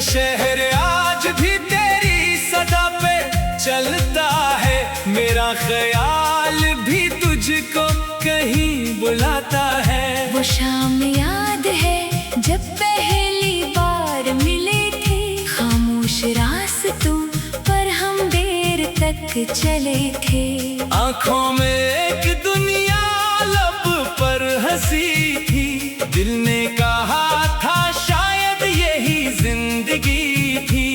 ये शहर आज भी तेरी सदा पे चलता है, मेरा ख्याल भी तुझको कहीं बुलाता है। वो शाम याद है जब पहली बार मिले थे, खामोश रास्तों पर हम देर तक चले थे। आंखों में एक दुनिया, लब पर हंसी थी, दिल ने कहा था शायद यही जिंदगी थी।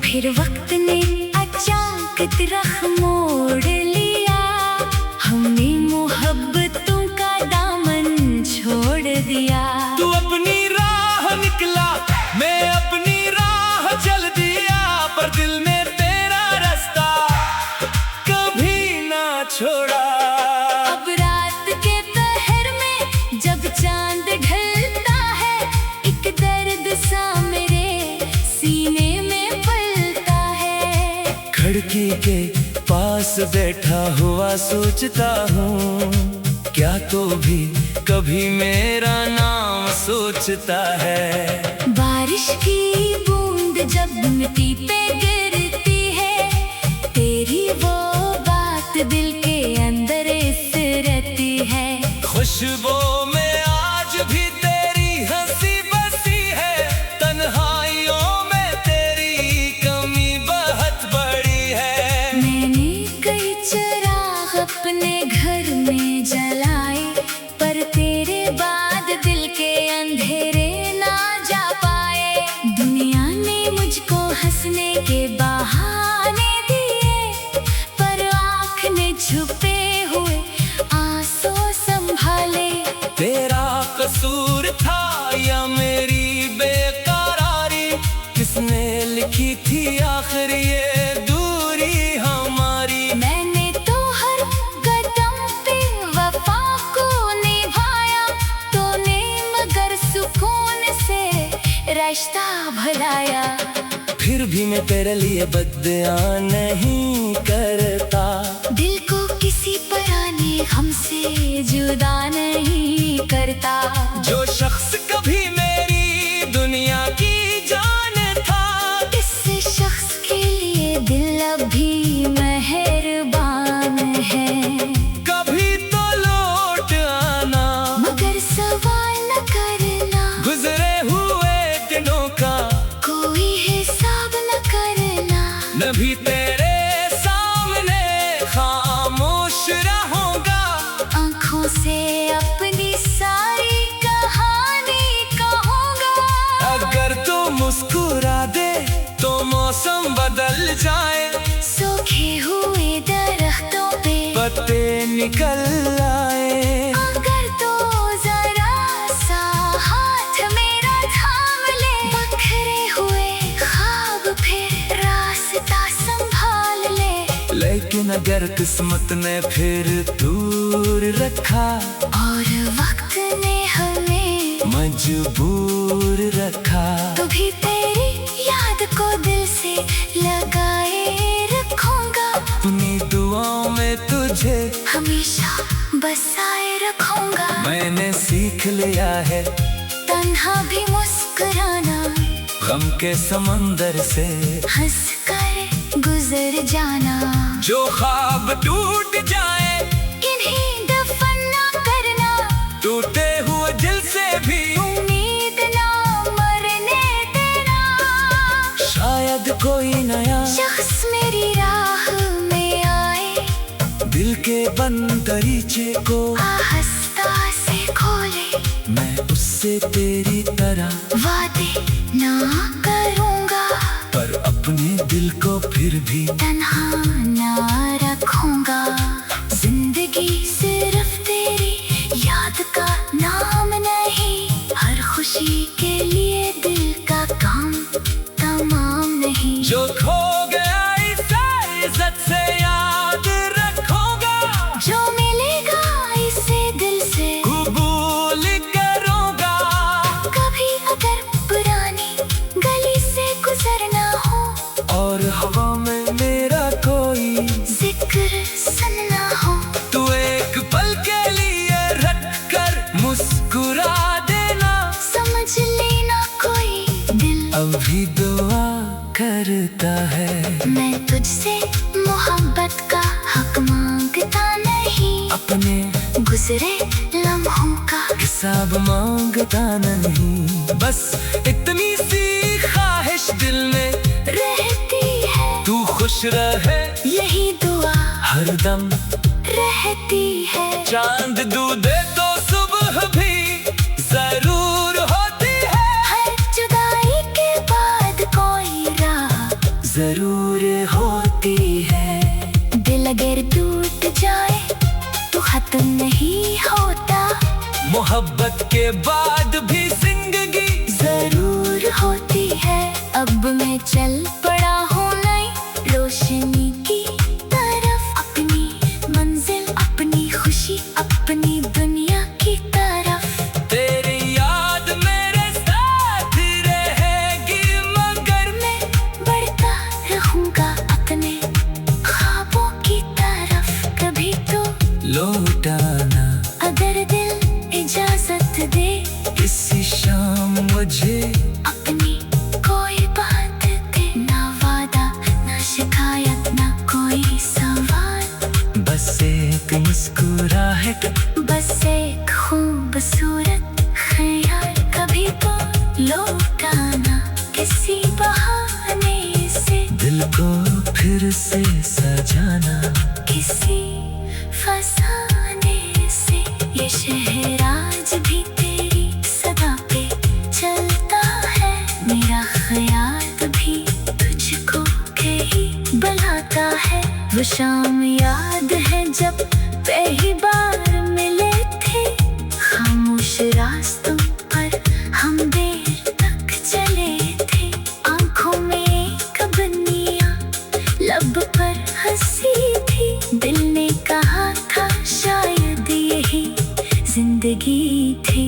फिर वक्त ने अचानक रख मोड़ लिया, हमने मोहब्बतों का दामन छोड़ दिया। तू अपनी राह निकला, मैं अपनी राह चल दिया, पर दिल में तेरा रास्ता कभी ना छोड़ा। अब रात के पहर में जब चांद ढलता है, एक दर्द सा मेरे सीने में पलता है। खिड़की के पास बैठा हुआ सोचता हूँ, क्या तो भी कभी मेरा नाम सोचता है। बारिश की बूंद जब मिट्टी पे गिरती है, तेरी वो बात दिल के अंदर रहती है। खुशबू में आज भी तेरी हंसी बसी है, तन्हाइयों में तेरी कमी बहुत बड़ी है। मैंने कई चिराग अपने घर में जलाए, पर तेरे बाद दिल के अंधेरे ना जा पाए। दुनिया ने मुझको हंसने के बहाने दिए, पर आँख ने छुपे हुए आंसू संभाले। तेरा कसूर था या मेरी बेकरारी, किसने लिखी थी आखिर ये दूरी हमारी। मैंने तो हर कदम पे वफा को निभाया, तूने मगर सुकून से रास्ता भुलाया। फिर भी मैं तेरे लिए बद्दुआ नहीं करता, दिल को किसी पराने हमसे जुदा नहीं करता। जो शख्स कभी मेरी दुनिया की जान था, इस शख्स के लिए दिल अभी मेहरबान है। कभी तो लौट आना, मगर सवाल न करना, गुजरे हुए दिनों का कोई हिसाब न करना। न भी तेरे सामने खामोश रहूंगा, आँखों से अपनी सारी कहानी कहूँगा। अगर तू मुस्कुरा दे तो मौसम बदल जाए, सूखे हुए दरख्तों पे पत्ते निकल आए। अगर तो जरा सा हाथ मेरा थाम ले, बखरे हुए ख्वाब फिर रास्ता संभाल ले। लेकिन अगर किस्मत ने फिर दूर रखा, और वक्त ने हमें मजबूर रखा, तो भी तेरी याद को दिल से लगाए रखूंगा। अपनी दुआओं में तुझे हमेशा बसाए रखूंगा। मैंने सीख लिया है तन्हा भी मुस्कुराना, गम के समंदर से हंस कर गुजर जाना। जो ख्वाब टूट जाए इन्हें दफन ना करना, टूटे हुए दिल से भी उम्मीद ना मरने देना। शायद कोई नया शख्स मेरी राह में आए, दिल के बंद दरीचे को आहिस्ता से खोले। मैं उससे तेरी तरह वादे ना करूँगा, पर अपने दिल को फिर भी तन्हा ना रखूँगा। जिंदगी सिर्फ तेरी याद का नाम नहीं, हर खुशी के लिए दिल का काम तमाम नहीं। जो खो गया इसे इज्जत से याद रखूंगा, जो मिलेगा इसे दिल से कबूल करूंगा। कभी अगर पुरानी गली से गुजरना हो, और हवा में मेरा गुजरे लम्हों का हिसाब मांगता नहीं, बस इतनी सी ख्वाहिश दिल में रहती है। तू खुश रहे यही दुआ हरदम रहती है। चांद दूधे तो सुबह भी जरूर होती है। हर जुदाई के बाद कोई राह जरूर होती है। दिल अगर टूट जाए तो खत्म नहीं होता। मोहब्बत के बाद भी जिंदगी जरूर होती है। अब मैं चल पड़ा हूँ नई रोशनी की तरफ, अपनी मंजिल अपनी खुशी अपनी दुनिया की तरफ। तेरी याद मेरे साथ रहेगी, मगर मैं बढ़ता रहूंगा अपने ख्वाबों की तरफ। कभी तो लौटाना अगर दिल इजाजत दे, किसी शाम मुझे अपनी कोई बात दे। ना वादा ना शिकायत ना कोई सवाल, बस एक मुस्कुराहट, बस एक खूबसूरत ख्याल। कभी तो लौटाना किसी बहाने से, दिल को फिर से सजाना किसी फसाने से। ये शहर आज भी तेरी सदा पे चलता है, मेरा ख्याल भी तुझको कहीं बुलाता है। वो शाम याद है जब पहली बार मिले थे, खामोश रास्तों पर हम देर तक चले थे। आंखों में एक बनिया लब पर हंसी थी, दिल ने कहा था शायद यही जिंदगी थी।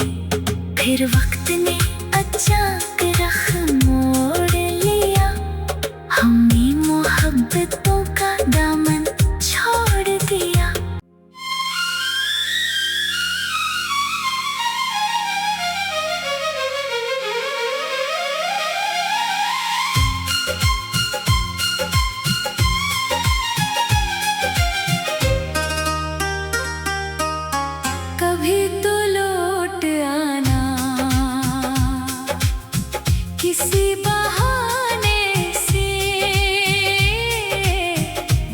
फिर वक्त ने अचानक रख मोड़ लिया, हमने मोहब्बतों का दामन छोड़ दिया। कभी तो लौट आना किसी बहाने से,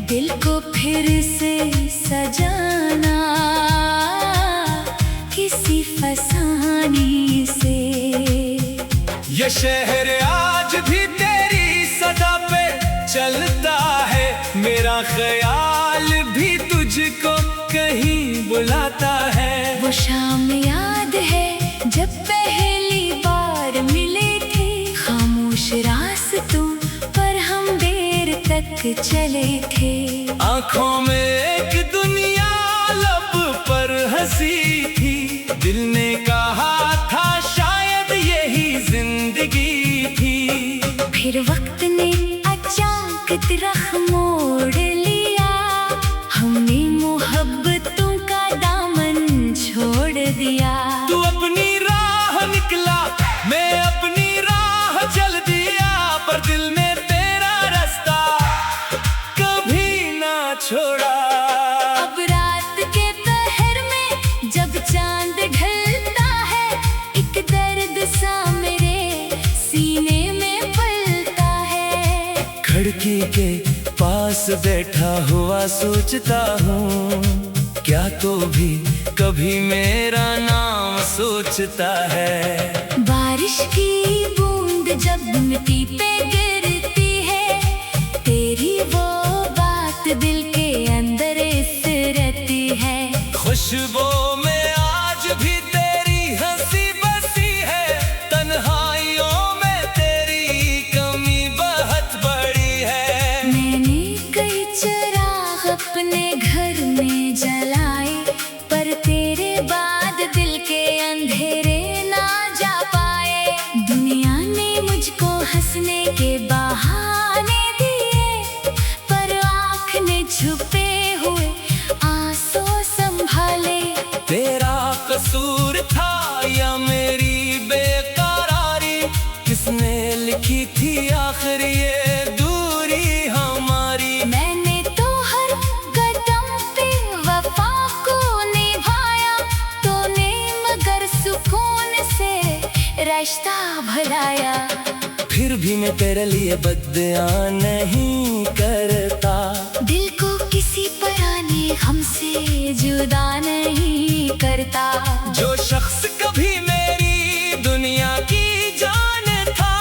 दिल को फिर से सजाना किसी फसाने से। ये शहर आज भी तेरी सदा पे चलता है, मेरा ख्याल भी तुझको कहीं बुलाता है। वो शाम याद है जब पहली बार मिले थे, खामोश रास्तों पर हम देर तक चले थे। आंखों में एक दुनिया लब पर हंसी थी, दिल ने कहा था शायद यही जिंदगी थी। फिर वक्त ने अचानक रख मोड़ लिया, हमने मोहब्बतों का दामन छोड़ दिया। तू अपनी राह निकला, मैं अपनी राह चल दिया, पर दिल में तेरा रास्ता कभी ना छोड़ा। अब रात के पहर में जब चांद ढलता है, एक दर्द सा मेरे सीने में पलता है। खिड़की के पास बैठा हुआ सोचता हूँ, क्या तो भी कभी मेरा नाम सोचता है। बारिश की बूंद जब मिट्टी पे गिरती है, तेरी वो बात दिल के अंदर रहती है। खुशबू में आज भी तेरी हंसी बसी है, तन्हाइयों में तेरी कमी बहुत बड़ी है। मैंने कई चिराग अपने घर में जलाए, पर तेरे बाद दिल के अंधेरे ना जा पाए। दुनिया ने मुझको हंसने के बहाने दिए, पर आँख ने छुपे हुए आंसू संभाले। तेरा कसूर था या मेरी बेकरारी, किसने लिखी थी आखिर ये दूरी हमारी। मैंने तो हर कदम पे वफा को निभाया, रिश्ता भुलाया। फिर भी मैं तेरे लिए बद्दुआ नहीं करता। दिल को किसी पराने हमसे जुदा नहीं करता। जो शख्स कभी मेरी दुनिया की जान था,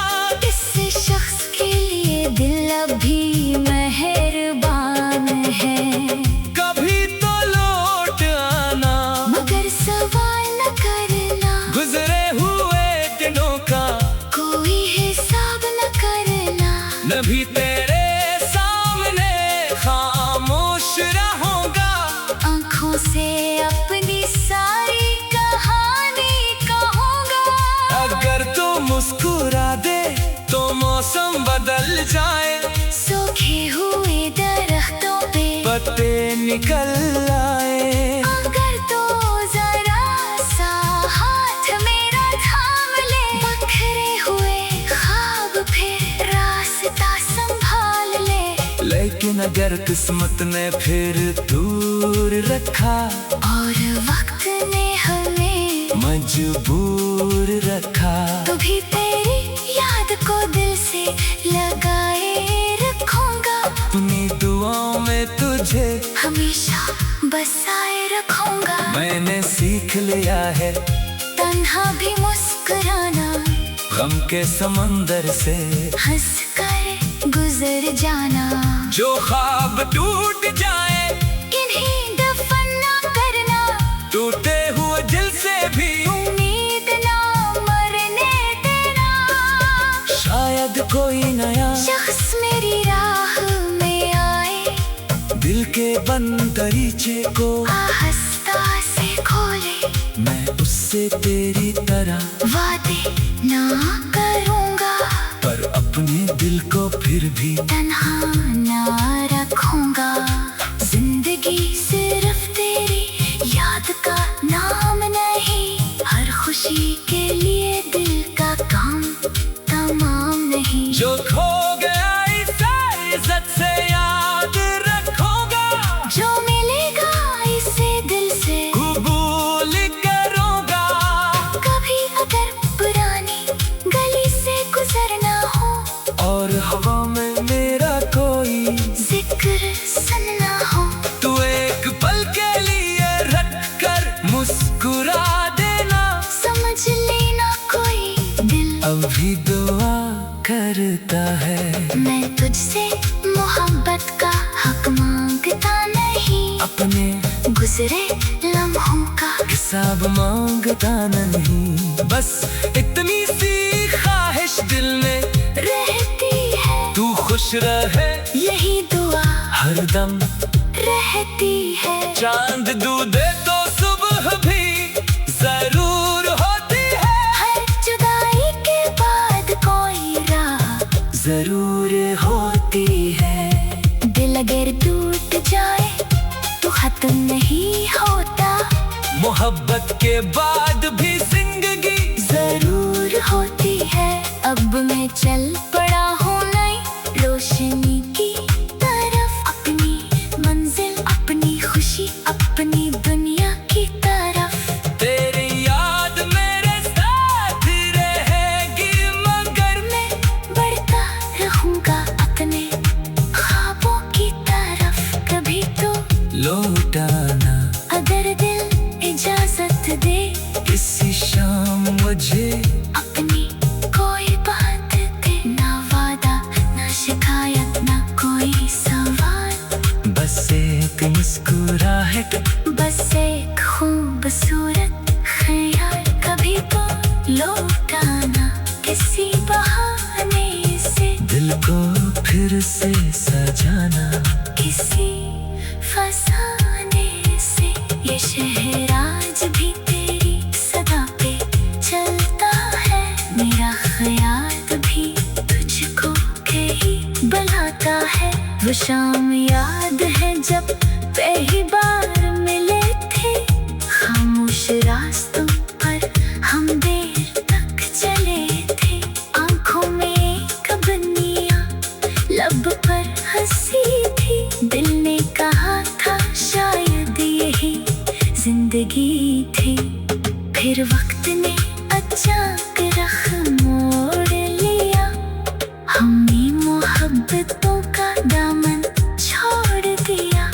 इस शख्स के लिए दिल अभी मेहरबान है। कभी तो लौट आना, मगर सवाल न करना, गुजरे हुए दिनों का कोई हिसाब न करना। न भी तेरे सामने खामोश रहूंगा। आँखों से अपनी सारी कहानी कहूँगा। अगर तू मुस्कुरा दे तो मौसम बदल जाए। सूखे हुए दरख्तों पे पत्ते निकल आए। अगर तो जरा सा हाथ मेरा थाम ले, बिखरे हुए ख्वाब फिर रास्ता संभाल ले। लेकिन अगर किस्मत ने फिर दूर रखा और वक्त ने हमें मजबूर रखा, तो भी तेरी याद को दिल से लगाए रखूंगा। अपनी दुआओं में तुझे हमेशा बसाए रखूंगा। मैंने सीख लिया है तन्हा भी मुस्कुराना, गम के समंदर से हंस कर गुजर जाना। जो ख्वाब टूट जाए इन्हीं दफन ना करना, टूटे हुए दिल से भी उम्मीद ना मरने देना। शायद कोई नया शख्स मेरी राह में आए, दिल के बंद दरीचे को आहिस्ता से खोले। मैं उससे तेरी तरह वादे ना करूंगा, पर अपने दिल को फिर भी तन्हा ना रखूंगा। जिंदगी सिर्फ तेरी याद का नाम नहीं, हर खुशी के लिए दिल का काम तमाम नहीं। जो खो गया इसे इज्जत से याद रखूंगा। जो मिलेगा इसे दिल से कबूल करूंगा। कभी अगर पुरानी गली से गुजरना हो और हवा में मेरा कोई जिक्र सुनना हो, तू एक पल के लिए रख कर मुस्कुरा देना। समझ लेना कोई दिल अभी दुआ करता है। मैं तुझसे मोहब्बत का हक मांगता नहीं, अपने गुजरे लम्हों का हिसाब मांगता नहीं। बस इतनी सी ख्वाहिश दिल में रहती है, तू खुश रहे यही दुआ हरदम रहती है। चांद दूधे तो सुबह भी जरूर होती है। हर जुदाई के बाद कोई राह जरूर होती है। दिल अगर टूट जाए तो खत्म नहीं होता। मोहब्बत के बाद भी जिंदगी जरूर होती है। अब मैं चल पड़ा हूँ नई रोशनी की तरफ, अपनी मंजिल अपनी खुशी अपनी दुनिया की तरफ। तेरी याद मेरे साथ रहेगी, मगर मैं बढ़ता रहूंगा अपने ख्वाबों की तरफ। कभी तो लौटाना अगर दिल इजाजत दे, किसी शाम मुझे अपनी कोई बात दे। ना वादा ना शिकायत ना कोई सवाल, बस एक मुस्कुराहट, बस एक खूबसूरत ख्याल। कभी तो लौटाना किसी बहाने से, दिल को फिर से सजाना किसी फसाने से। ये शहर आज भी तेरी सदा पे चलता है, मेरा ख्याल भी तुझको कहीं बुलाता है। वो शाम याद है जब पहली बार मिले थे, खामोश रास्तों पर हम देर तक चले थे। आंखों में कबनियां लब पर हंसी थी, दिल ने कहा था शायद यही जिंदगी थी। फिर वक्त ने अचानक रख मोहब्बतों का दामन छोड़ दिया।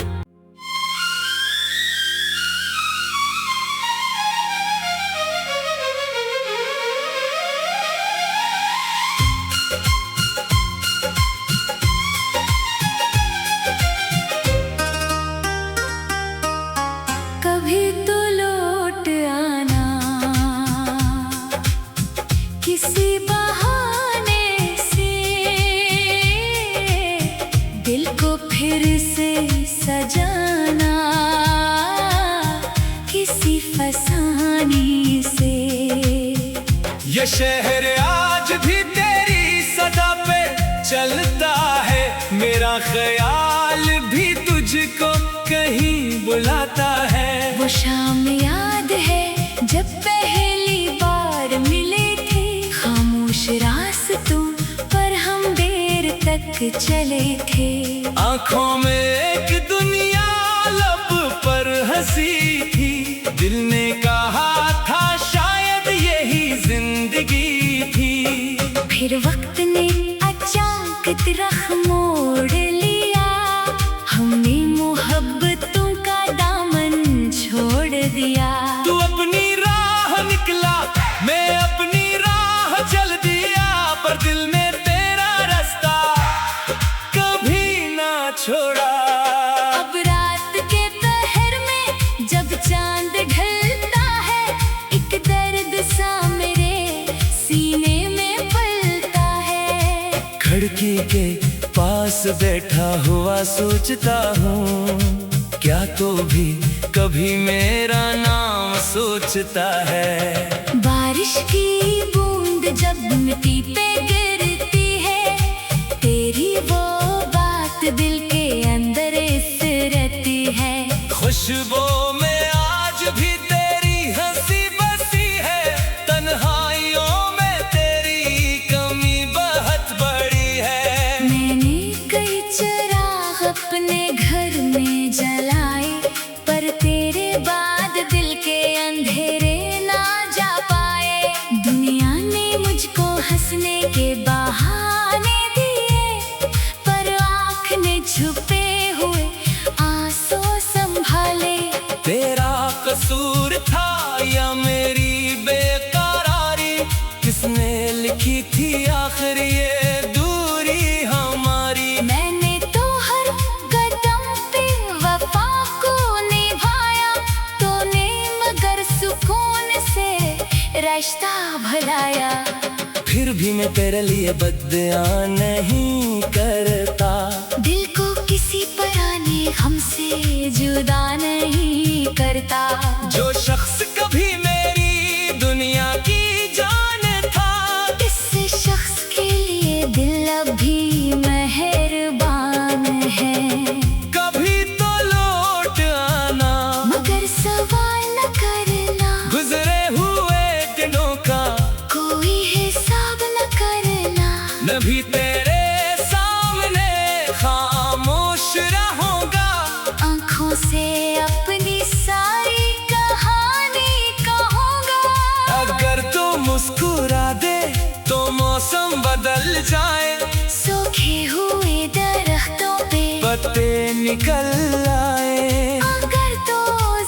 कभी तो लौट आना किसी बहाने से, दिल को फिर से सजाना किसी फसाने से। ये शहर आज भी तेरी सदा पे चलता है, मेरा ख्याल भी तुझको कहीं बुलाता है। वो शाम याद है जब पहली बार मिले थे, खामोश रास्तों पर हम देर तक चले थे। आंखों में एक दुनिया, लब पर हंसी थी, दिल ने कहा था शायद यही जिंदगी थी। फिर वक्त ने अचानक रख मोड़ लिया, हमने मोहब्बतों का दामन छोड़ दिया। तू अपनी राह निकला, मैं अपनी राह चल दिया, पर दिल में तेरा रास्ता कभी ना छोड़ा। अब रात के पहर में जब चांद ढलता है, एक दर्द सा मेरे सीने में पलता है। खिड़की के पास बैठा हुआ सोचता हूँ, क्या तो भी कभी मेरा नाम सोचता है। बारिश की बूंद जब मिट्टी पे गिरती है, तेरी वो बात दिल के अंदर रहती है। खुशबू में आज भी तेरी हंसी बसी है, तन्हाइयों में तेरी कमी बहुत बड़ी है। मैंने कई चिराग अपने घर में जलाए, पर तेरे बाद दिल के अंधेरे ना जा पाए। दुनिया ने मुझको हंसने के बहाने दिए, पर आँख ने छुपे हुए आंसू संभाले। तेरा कसूर था या मेरी बेकरारी, किसने लिखी थी आखिर ये दूरी हमारी। मैंने तो हर कदम पे वफा को निभाया, तूने मगर सुकून से रिश्ता भुलाया। फिर भी मैं तेरे लिए बद्दुआ नहीं करता, दिल को किसी पराने हमसे जुदा नहीं करता। जो शख्स कभी मेरी दुनिया की जान था, इस शख्स के लिए दिल अभी मेहरबान है। कभी तो लौट आना, मगर सवाल न करना, गुजरे हुए दिनों का कोई हिसाब न करना। न भी तेरे सामने खामोश रहूंगा, आँखों से अपनी सारी कहानी कहूँगा। अगर तू मुस्कुरा दे तो मौसम बदल जाए, सूखे हुए दरख्तों पे पत्ते निकल आए। अगर तो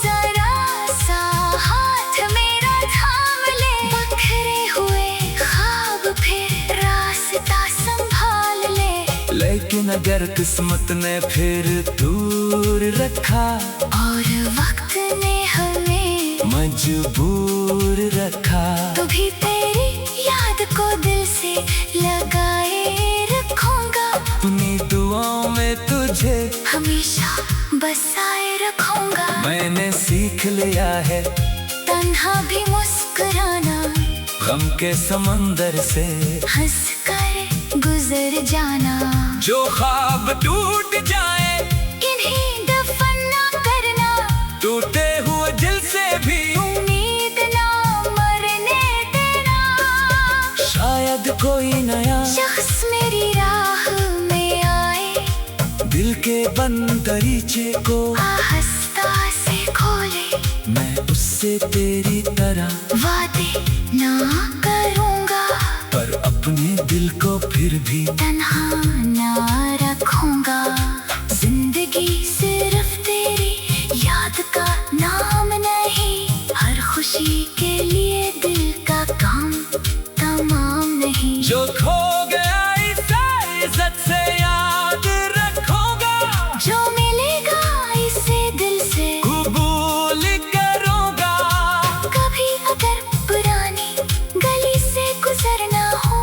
जरा सा हाथ मेरा थाम ले, बखरे हुए ख्वाब फिर रास्ता संभाल ले। लेकिन अगर किस्मत ने फिर दूर रखा, और वक्त ने हमें मजबूर रखा, तो भी तेरी याद को दिल से लगाए रखूंगा। अपनी दुआओं में तुझे हमेशा बसाए रखूंगा। मैंने सीख लिया है तन्हा भी मुस्कुराना, गम के समंदर से हंस कर गुजर जाना। जो ख्वाब टूट जाए इन्हें दफन ना करना, टूटे हुए दिल से भी उम्मीद ना मरने देना। शायद कोई नया शख्स मेरी राह में आए, दिल के बंद दरीचे को आहिस्ता से खोले। मैं उससे तेरी तरह वादे ना करूंगा, पर अपने दिल को फिर भी तन्हा ना खुशी के लिए दिल का काम तमाम नहीं। जो खो गया इसे इज्जत से याद रखूंगा, जो मिलेगा इसे दिल से कबूल करूंगा। कभी अगर पुरानी गली से गुजरना हो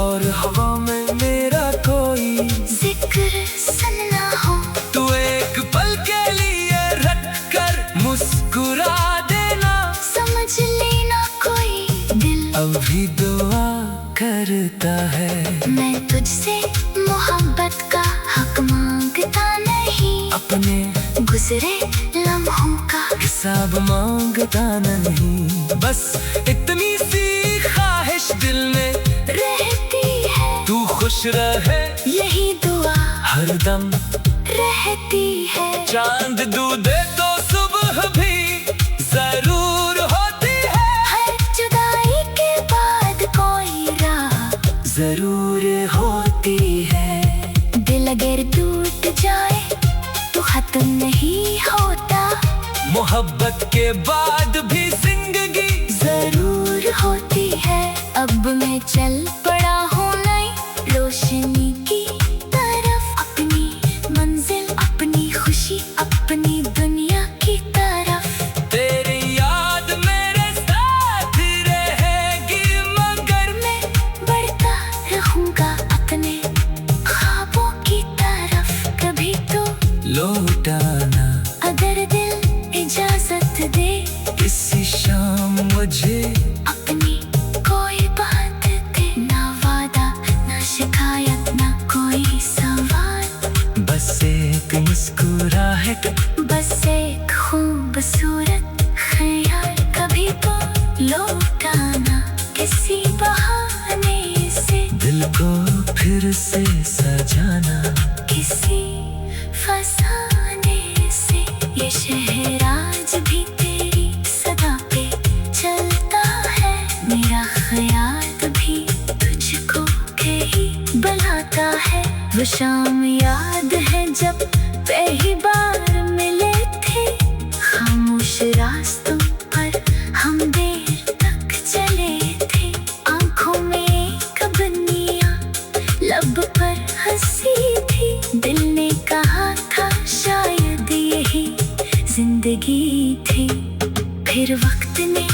और हवा में मेरा कोई जिक्र सुनना हो, तू एक पल के लिए रख कर मुस्कुरा देना। समझ लेना कोई दिल अभी दुआ करता है। मैं तुझसे मोहब्बत का हक मांगता नहीं, अपने गुजरे लम्हों का हिसाब मांगता नहीं। बस इतनी सी ख्वाहिश दिल में रहती है, तू खुश रहे यही दुआ हरदम रहती है। चांद दूधे तो सुबह भी जरूर होती है, हर जुदाई के बाद कोई राह जरूर होती है। दिल अगर टूट जाए तो खत्म नहीं होता, मोहब्बत के बाद भी जिंदगी जरूर होती है। अब मैं चल पड़ा हूँ नई रोशनी की तरफ, अपनी मंजिल अपनी खुशी अपनी दुनिया की तरफ। तेरी याद मेरे साथ रहेगी, मगर मैं बढ़ता रहूंगा अपने ख्वाबों की तरफ। कभी तो लौटाना अगर दिल इजाजत दे, किसी शाम मुझे अपनी कोई बात दे। ना वादा ना शिकायत ना कोई सवाल, बस एक मुस्कुराहट, बस एक खूबसूरत ख्याल। कभी तो लौटाना किसी बहाने से, दिल को फिर से सजाना किसी फसाने से। ये शहर आज भी तेरी सदा पे चलता है, मेरा ख्याल भी तुझको कहीं बुलाता है। वो शाम याद है जब पहली बार मिले थे, खामोश रास्तों पर हम देर तक चले थे। आंखों में एक बनिया लब पर हंसी थी, दिल ने कहा था शायद यही जिंदगी थी। फिर वक्त ने